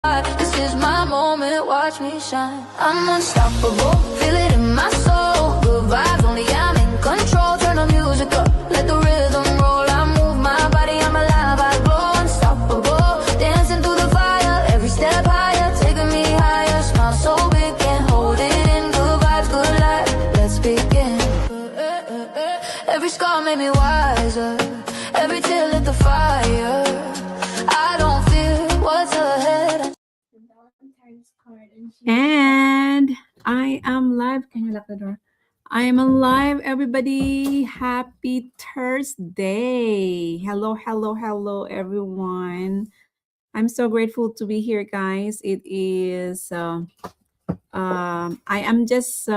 This is my moment, watch me shine. I'm unstoppable, feel it in my soul. Good vibes only, I'm in control. Turn the music up, let the rhythm roll. I move my body, I'm alive, I glow. Unstoppable, dancing through the fire. Every step higher, taking me higher. Smile so big, can't hold it in. Good vibes, good life, let's begin. Every scar made me wiser. Every tear lit the fire. I don't fear what's ahead. And I am live. Can you lock the door? I am alive, everybody. Happy Thursday. Hello, hello, hello, everyone. I'm so grateful to be here, guys. It is, I am just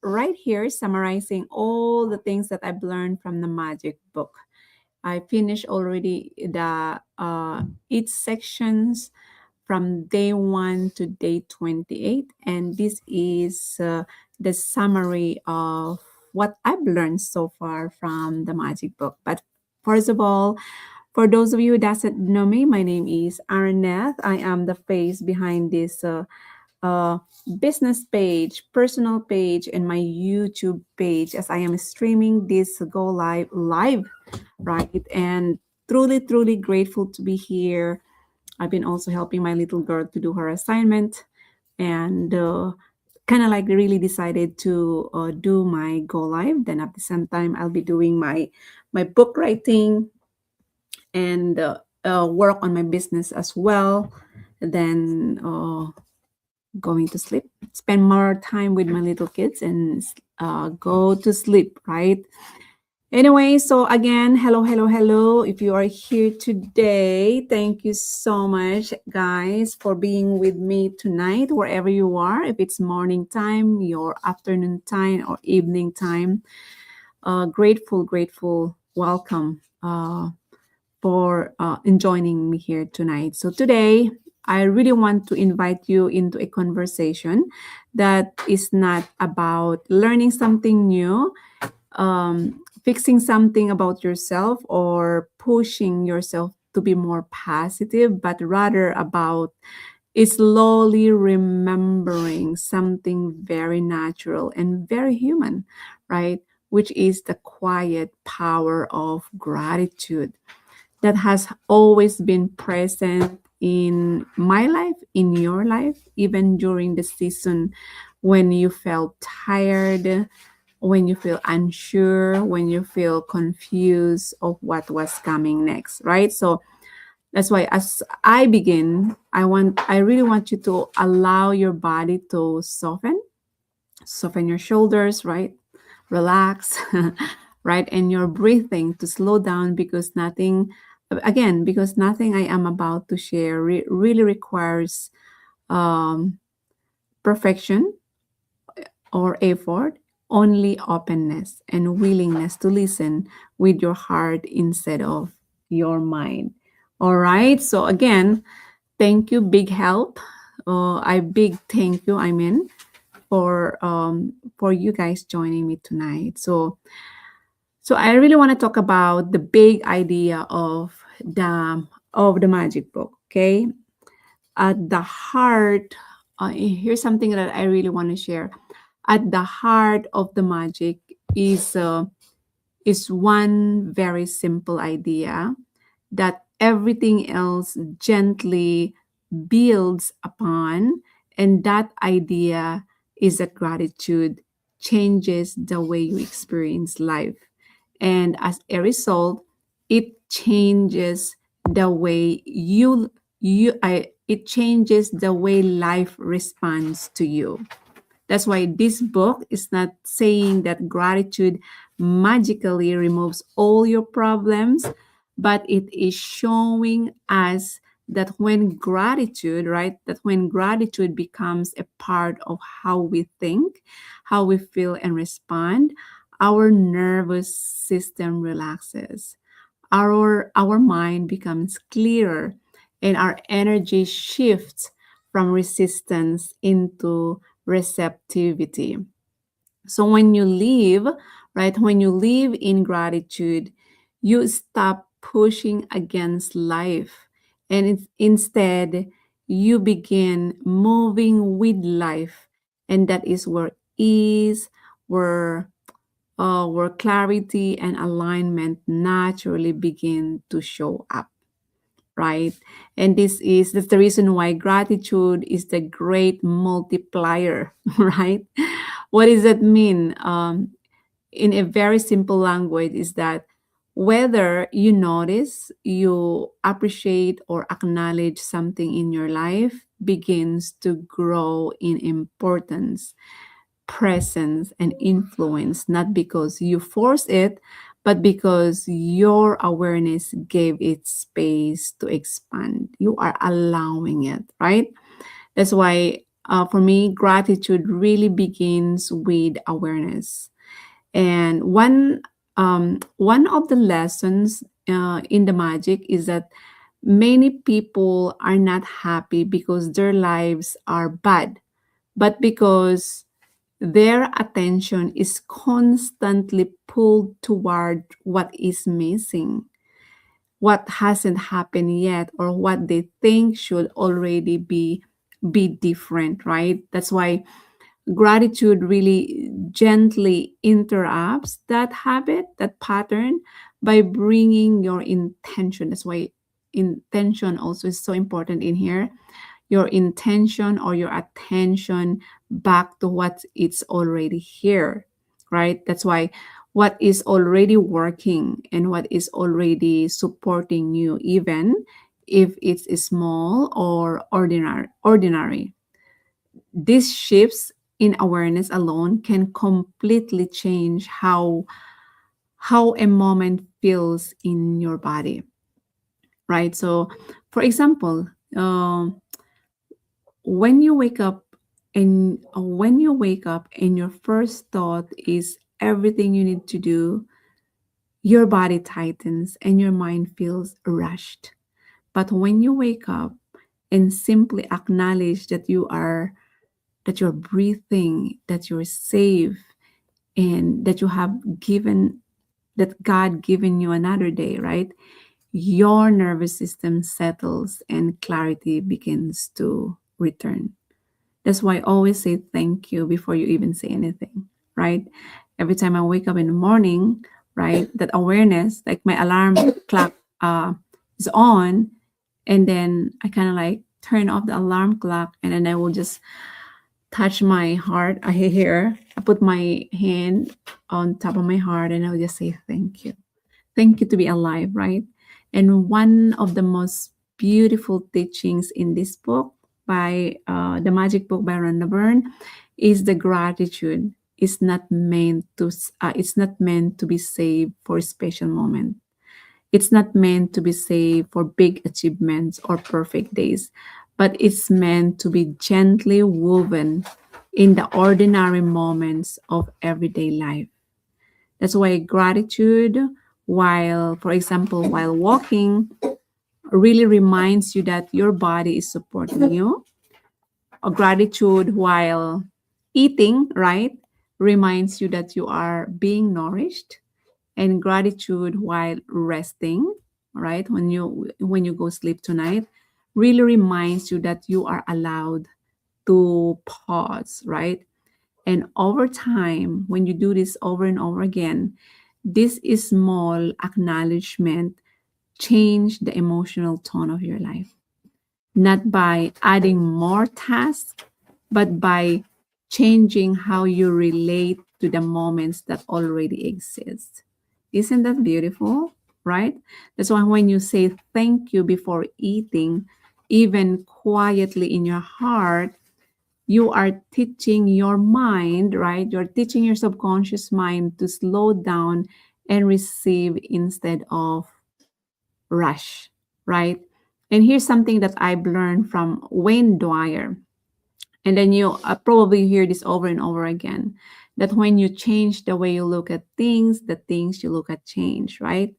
right here summarizing all the things that I've learned from the magic book. I finished already the each sections from day 1 to day 28. And this is the summary of what I've learned so far from the magic book. But first of all, for those of you who doesn't know me, my name is Arneth. I am the face behind this uh, business page, personal page, and my YouTube page as I am streaming this go live, right? And truly, truly grateful to be here. I've been also helping my little girl to do her assignment and kind of like really decided to do my go live. Then at the same time, I'll be doing my book writing and work on my business as well. Then going to sleep, spend more time with my little kids and go to sleep, right? Anyway, so again, hello, hello, hello. If you are here today, thank you so much, guys, for being with me tonight, wherever you are. If it's morning time, your afternoon time, or evening time, grateful, grateful. Welcome for joining me here tonight. So today, I really want to invite you into a conversation that is not about learning something new, fixing something about yourself, or pushing yourself to be more positive, but rather about slowly remembering something very natural and very human, right? Which is the quiet power of gratitude that has always been present in my life, in your life, even during the season when you felt tired, when you feel unsure, when you feel confused of what was coming next, right? So that's why as I begin, I really want you to allow your body to soften your shoulders, right? Relax, right? And your breathing to slow down because nothing I am about to share really requires um, perfection or effort, only openness and willingness to listen with your heart instead of your mind. All right. So again, thank you, big help. I big thank you. I mean, for you guys joining me tonight. So I really want to talk about the big idea of the magic book. Okay, at the heart, here's something that I really want to share. At the heart of the magic is one very simple idea that everything else gently builds upon, and that idea is that gratitude changes the way you experience life, and as a result, it changes the way it changes the way life responds to you. That's why this book is not saying that gratitude magically removes all your problems, but it is showing us that when gratitude, right, that when gratitude becomes a part of how we think, how we feel and respond, our nervous system relaxes. Our mind becomes clearer and our energy shifts from resistance into receptivity. So when you live, right, when you live in gratitude, you stop pushing against life, and instead you begin moving with life, and that is where ease, where where clarity and alignment naturally begin to show up, right? And that's the reason why gratitude is the great multiplier, right? What does that mean? In a very simple language, is that whether you notice, you appreciate, or acknowledge something in your life begins to grow in importance, presence, and influence, not because you force it, but because your awareness gave it space to expand. You are allowing it, right? That's why, for me, gratitude really begins with awareness. And one of the lessons in the magic is that many people are not happy because their lives are bad, but because their attention is constantly pulled toward what is missing, what hasn't happened yet, or what they think should already be different, right? That's why gratitude really gently interrupts that habit, that pattern, by bringing your intention. That's why intention also is so important in here. Your intention or your attention back to what it's already here, right? That's why what is already working and what is already supporting you, even if it's small or ordinary, these shifts in awareness alone can completely change how a moment feels in your body, right? So for example, when you wake up, and your first thought is everything you need to do, your body tightens and your mind feels rushed. But when you wake up and simply acknowledge that you're breathing, that you're safe, and that you have given that God given you another day, right? Your nervous system settles and clarity begins to return. That's why I always say thank you before you even say anything, right? Every time I wake up in the morning, right, that awareness, like my alarm clock is on, and then I kind of like turn off the alarm clock, and then I will just touch my heart. I put my hand on top of my heart, and I'll just say thank you. Thank you to be alive, right? And one of the most beautiful teachings in this book by the Magic Book by Rhonda Byrne is the gratitude is not meant to it's not meant to be saved for a special moment. It's not meant to be saved for big achievements or perfect days, but it's meant to be gently woven in the ordinary moments of everyday life. That's why gratitude, while, for example, while walking, really reminds you that your body is supporting you. Or gratitude while eating, right, reminds you that you are being nourished. And gratitude while resting, right, when you go sleep tonight, really reminds you that you are allowed to pause, right? And over time, when you do this over and over again, this is small acknowledgement change the emotional tone of your life, not by adding more tasks, but by changing how you relate to the moments that already exist. Isn't that beautiful? Right? That's why when you say thank you before eating, even quietly in your heart, you are teaching your mind, right? You're teaching your subconscious mind to slow down and receive instead of rush, right? And here's something that I've learned from Wayne Dwyer. And then you probably hear this over and over again, that when you change the way you look at things, the things you look at change, right?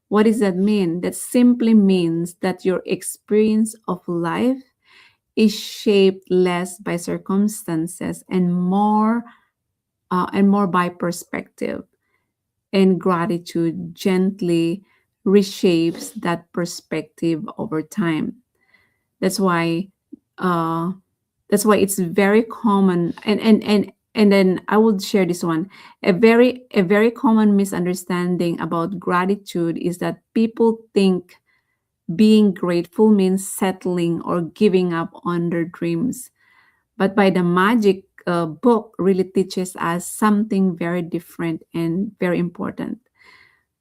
What does that mean? That simply means that your experience of life is shaped less by circumstances and more by perspective. And gratitude gently reshapes that perspective over time. That's why uh that's why it's very common. And then I would share this one. A very common misunderstanding about gratitude is that people think being grateful means settling or giving up on their dreams. But by the magic book really teaches us something very different and very important.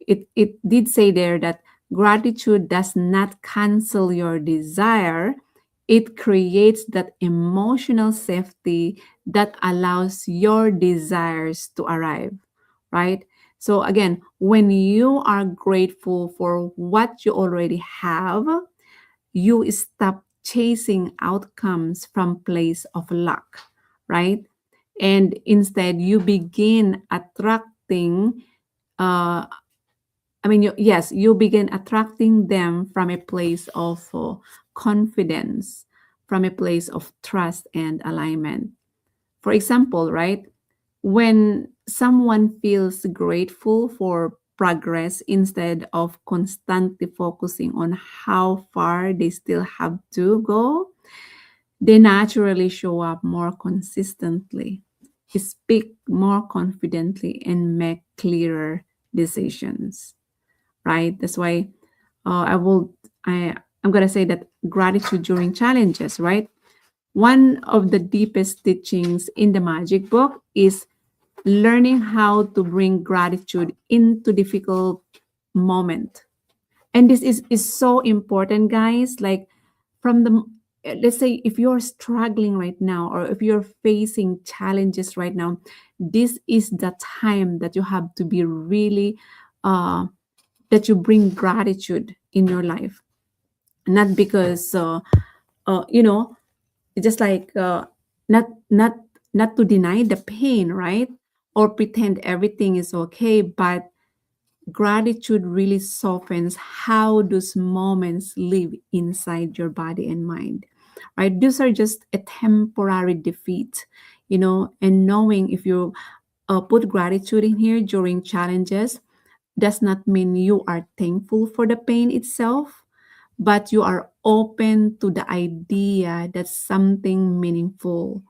It did say there that gratitude does not cancel your desire. It creates that emotional safety that allows your desires to arrive, right? So again, when you are grateful for what you already have, you stop chasing outcomes from place of luck, right? And instead you begin attracting uh, yes, you begin attracting them from a place of confidence, from a place of trust and alignment. For example, right, when someone feels grateful for progress instead of constantly focusing on how far they still have to go, they naturally show up more consistently, speak more confidently, and make clearer decisions, right? That's why I'm gonna say that gratitude during challenges, right? One of the deepest teachings in the magic book is learning how to bring gratitude into difficult moment. And this is so important, guys. Like from the let's say if you're struggling right now or if you're facing challenges right now, this is the time that you have to be really uh that you bring gratitude in your life, not because you know just like not not not to deny the pain, right, or pretend everything is okay, but gratitude really softens how those moments live inside your body and mind, right? These are just a temporary defeat, and knowing if you put gratitude in here during challenges does not mean you are thankful for the pain itself, but you are open to the idea that something meaningful,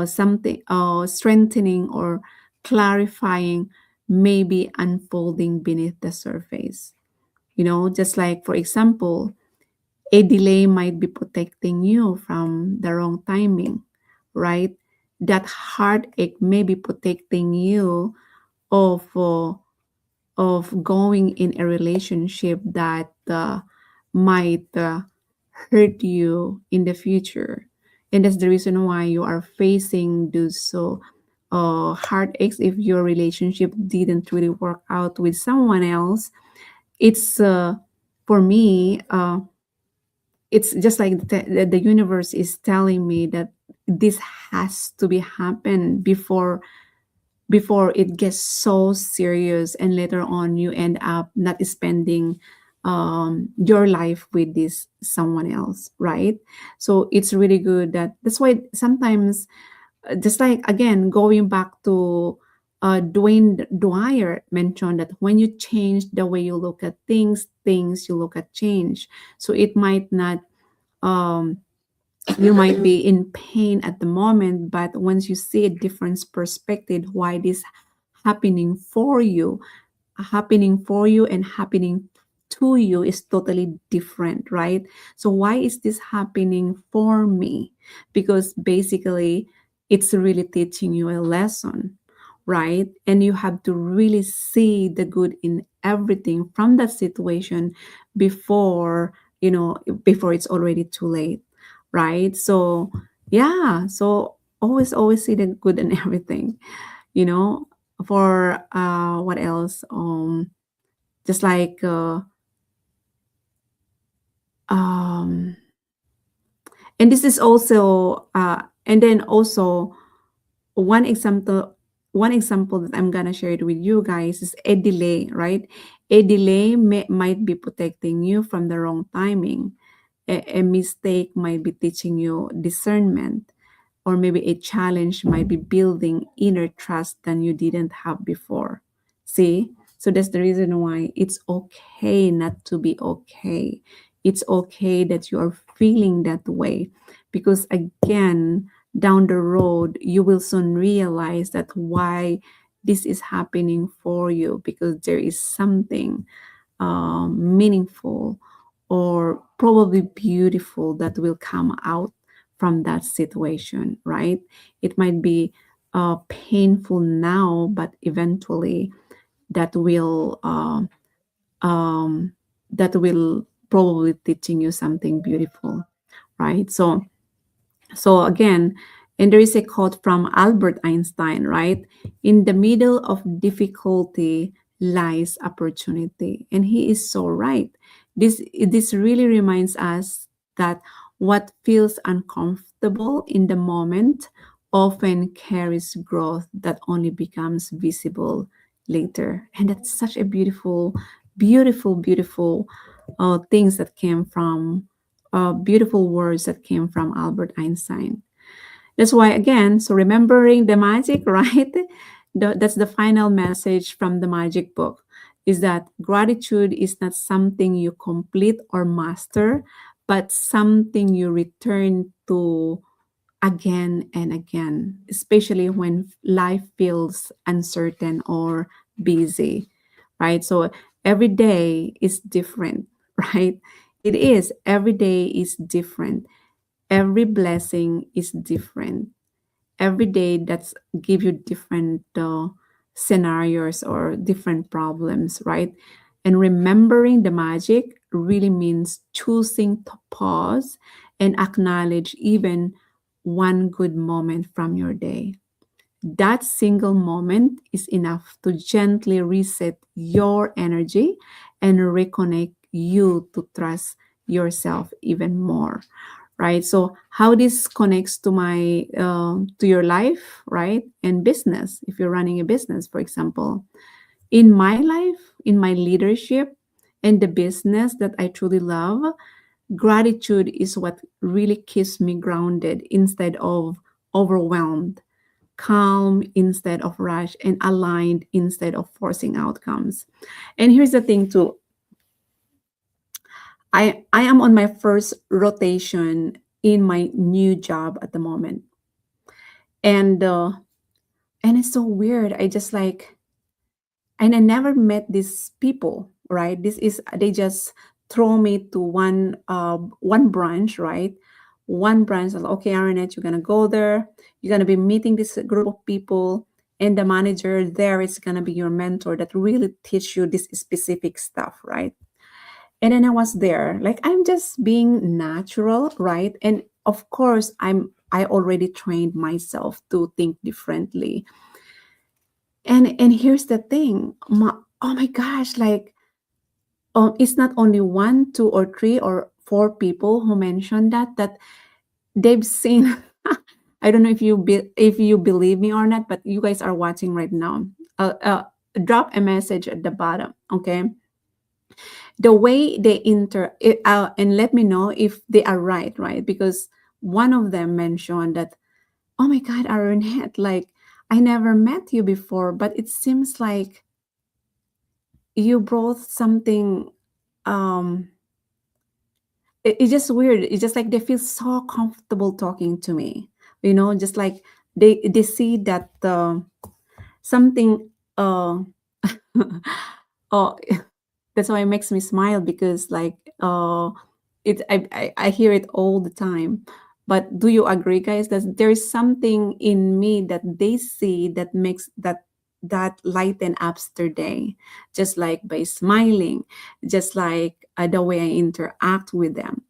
something strengthening or clarifying may be unfolding beneath the surface. Just like, for example, a delay might be protecting you from the wrong timing, right? That heartache may be protecting you of going in a relationship that might hurt you in the future. And that's the reason why you are facing those heartaches if your relationship didn't really work out with someone else. It's for me, it's just like the universe is telling me that this has to be happen before it gets so serious and later on you end up not spending your life with this someone else, right? So it's really good that's why sometimes, just like again going back to Dwayne Dwyer mentioned that when you change the way you look at things you look at change. So it might not um you might be in pain at the moment, but once you see a different perspective why this happening for you and happening to you is totally different, right? So why is this happening for me? Because basically it's really teaching you a lesson, right? And you have to really see the good in everything from that situation before before it's already too late, right? So yeah, so always see the good in everything, you know for what else, just like um and this is also and then also one example one example that I'm gonna share it with you guys is a delay, right? A delay might be protecting you from the wrong timing. A mistake might be teaching you discernment, or maybe a challenge might be building inner trust than you didn't have before. See? So that's the reason why it's okay not to be okay. It's okay that you are feeling that way, because again, down the road, you will soon realize that why this is happening for you, because there is something meaningful or probably beautiful that will come out from that situation, right? It might be painful now, but eventually that will um, that will probably teaching you something beautiful, right? So again, and there is a quote from Albert Einstein, right? In the middle of difficulty lies opportunity. And he is so right. This really reminds us that what feels uncomfortable in the moment often carries growth that only becomes visible later. And that's such a beautiful, beautiful, beautiful things that came from beautiful words that came from Albert Einstein. That's why, again, so remembering the magic, right? That's the final message from the magic book, is that gratitude is not something you complete or master, but something you return to again and again, especially when life feels uncertain or busy, right? So every day is different, right? It is. Every day is different. Every blessing is different. Every day that's give you different scenarios or different problems, right? And remembering the magic really means choosing to pause and acknowledge even one good moment from your day. That single moment is enough to gently reset your energy and reconnect you to trust yourself even more, right? So how this connects to my to your life, right? And business, if you're running a business, for example, in my life, in my leadership, and the business that I truly love, gratitude is what really keeps me grounded instead of overwhelmed, calm instead of rush, and aligned instead of forcing outcomes. And here's the thing too, I am on my first rotation in my new job at the moment, and uh, and it's so weird. I just like, and I never met these people, right? This is they just throw me to one branch, right? One branch, like, okay, Aranette, you're gonna go there. You're gonna be meeting this group of people, and the manager there is gonna be your mentor that really teach you this specific stuff, right? And then I was there, like I'm just being natural, right? And of course, I already trained myself to think differently. And here's the thing, oh my gosh, like it's not only one, two, or three, or four people who mentioned that they've seen. I don't know if if you believe me or not, but you guys are watching right now. Drop a message at the bottom, okay? The way they and let me know if they are right, right? Because one of them mentioned that, oh my God, Arunette, like I never met you before, but it seems like you brought something. um it's just weird. It's just like they feel so comfortable talking to me, just like they see that something oh, that's why it makes me smile, because like I hear it all the time. But do you agree, guys, that there is something in me that they see that makes that lighten up their day, just like by smiling, just like the way I interact with them.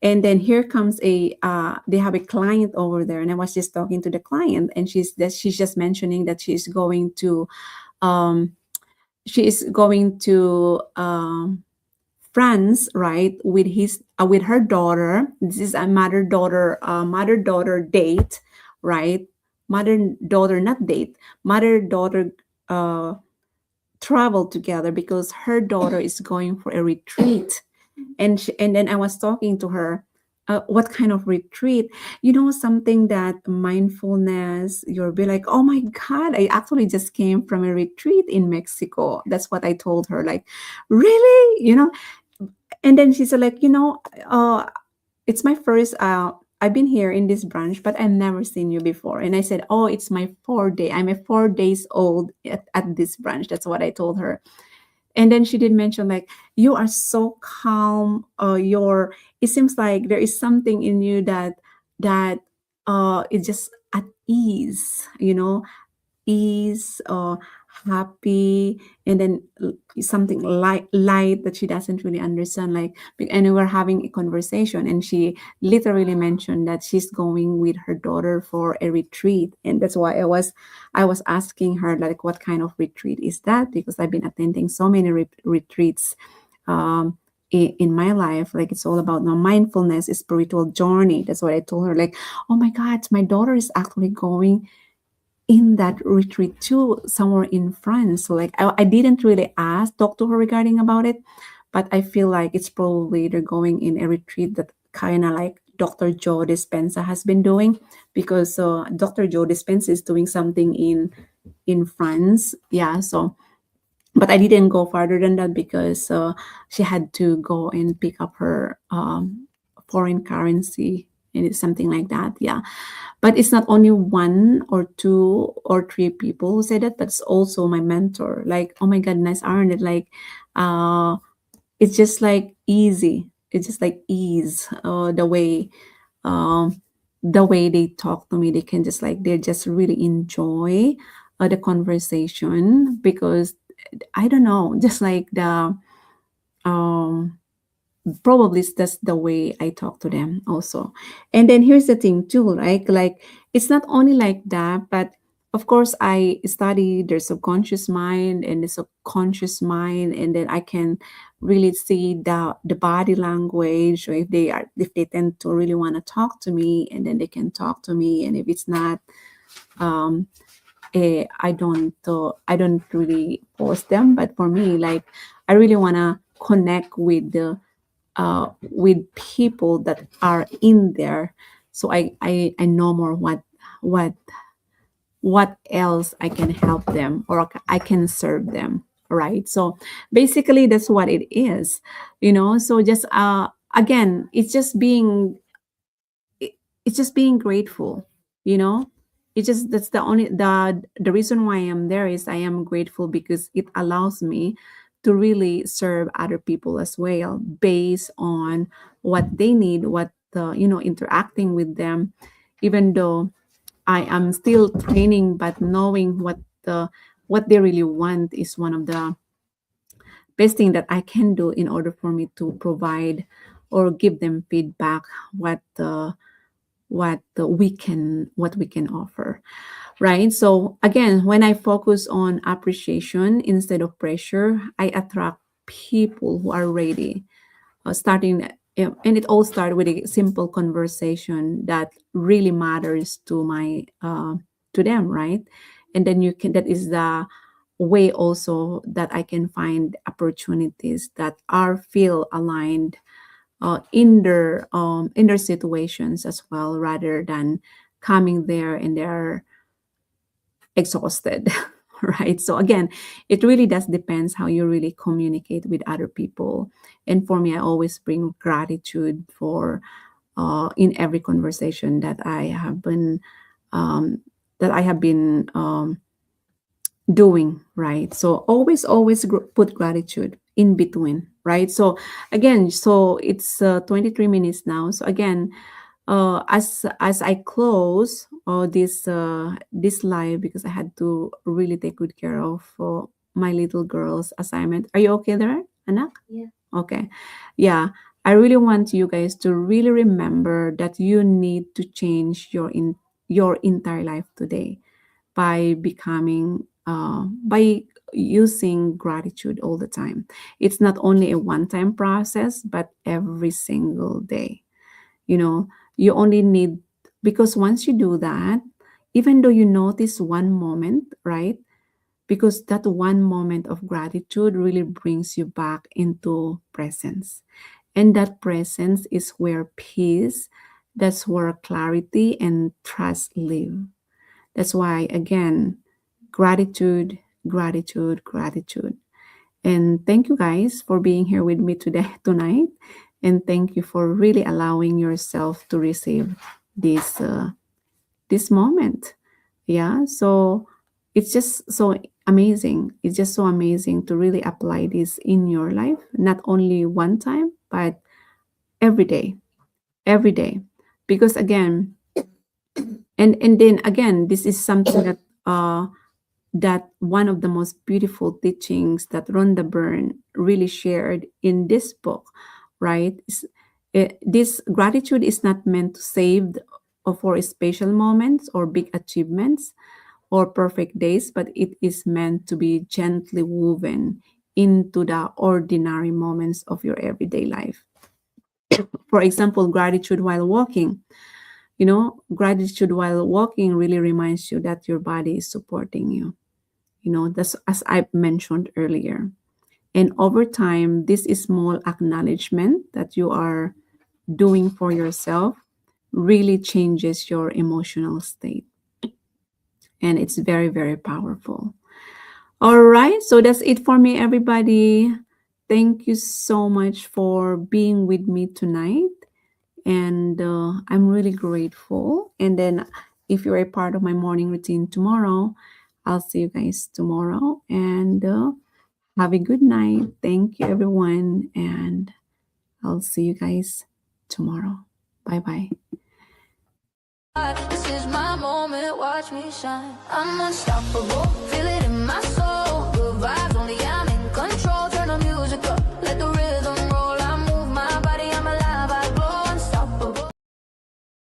And then here comes they have a client over there, and I was just talking to the client, and she's just mentioning that um she is going to France, right, with his with her daughter. This is a mother daughter date, right? Mother daughter, not date, mother daughter uh, travel together because her daughter is going for a retreat. And then I was talking to her, what kind of retreat? Something that mindfulness. You'll be like, oh my God, I actually just came from a retreat in Mexico. That's what I told her. Like, really? And then she said, like, it's my first. I've been here in this branch, but I've never seen you before. And I said, oh, it's my 4th day. I'm a 4 days old at this branch. That's what I told her. And then she did mention like, you are so calm. It seems like there is something in you that is just at ease, ease or happy, and then something light that she doesn't really understand, like, and we were having a conversation, and she literally mentioned that she's going with her daughter for a retreat. And that's why I was asking her, like, what kind of retreat is that, because I've been attending so many retreats in my life. Like, it's all about now mindfulness, a spiritual journey. That's what I told her, like, oh my god, my daughter is actually going in that retreat too, somewhere in France. So like, I didn't really talk to her regarding about it, but I feel like it's probably they're going in a retreat that kind of like Dr. Joe Dispenza has been doing, because Dr. Joe Dispenza is doing something in France. Yeah, so but I didn't go farther than that because she had to go and pick up her foreign currency, and it's something like that. Yeah, but it's not only one or two or three people who said that, but it's also my mentor. Like, oh my goodness, aren't it like, uh, it's just like easy. It's just like ease. The way they talk to me, they can just like they just really enjoy the conversation, because I don't know, just like the um probably that's the way I talk to them also. And then here's the thing too, right? Like, it's not only like that, but of course I study their subconscious mind and the subconscious mind, and then I can really see the body language, or if they tend to really want to talk to me, and then they can talk to me. And if it's not, um I don't really force them. But for me, like, I really want to connect with people that are in there, so I know more what what else I can help them, or I can serve them, right? So basically that's what it is, so just again, it, it's just being grateful, you know it's just that's the reason why I'm there is I am grateful, because it allows me to really serve other people as well, based on what they need, what interacting with them, even though I am still training, but knowing what they really want is one of the best thing that I can do in order for me to provide or give them feedback, what we can offer, right? So again, when I focus on appreciation instead of pressure, I attract people who are ready, starting and it all started with a simple conversation that really matters to them, right? And then that is the way also that I can find opportunities that are feel aligned in their situations as well, rather than coming there and they're exhausted. Right? So again, it really does depends how you really communicate with other people. And for me, I always bring gratitude for in every conversation um, that I have been doing, right? So always put gratitude in between, right? So again, so it's 23 minutes now. So again, as I close this live, because I had to really take good care of my little girl's assignment. Are you okay there, Anak? Yeah. Okay. Yeah. I really want you guys to really remember that you need to change your entire life today by by using gratitude all the time. It's not only a one-time process, but every single day. you know you only need, because once you do that, even though you notice one moment, right? Because that one moment of gratitude really brings you back into presence, and that presence is where peace, that's where clarity and trust live. That's why, again, gratitude, gratitude, gratitude. And thank you guys for being here with me today tonight. And thank you for really allowing yourself to receive this this moment. Yeah, so it's just so amazing. It's just so amazing to really apply this in your life, not only one time, but every day, every day. Because again, and then again, this is something that that one of the most beautiful teachings that Rhonda Byrne really shared in this book, right? This gratitude is not meant to save for special moments or big achievements or perfect days, but it is meant to be gently woven into the ordinary moments of your everyday life. For example, gratitude while walking. You know, gratitude while walking really reminds you that your body is supporting you. You know, that's as I mentioned earlier. And over time, this is small acknowledgement that you are doing for yourself really changes your emotional state. And it's very, very powerful. All right. So that's it for me, everybody. Thank you so much for being with me tonight. And I'm really grateful. And then, if you're a part of my morning routine tomorrow, I'll see you guys tomorrow. And have a good night. Thank you, everyone. And I'll see you guys tomorrow. Bye bye. This is my moment, watch me shine. I'm unstoppable, feel it in my soul.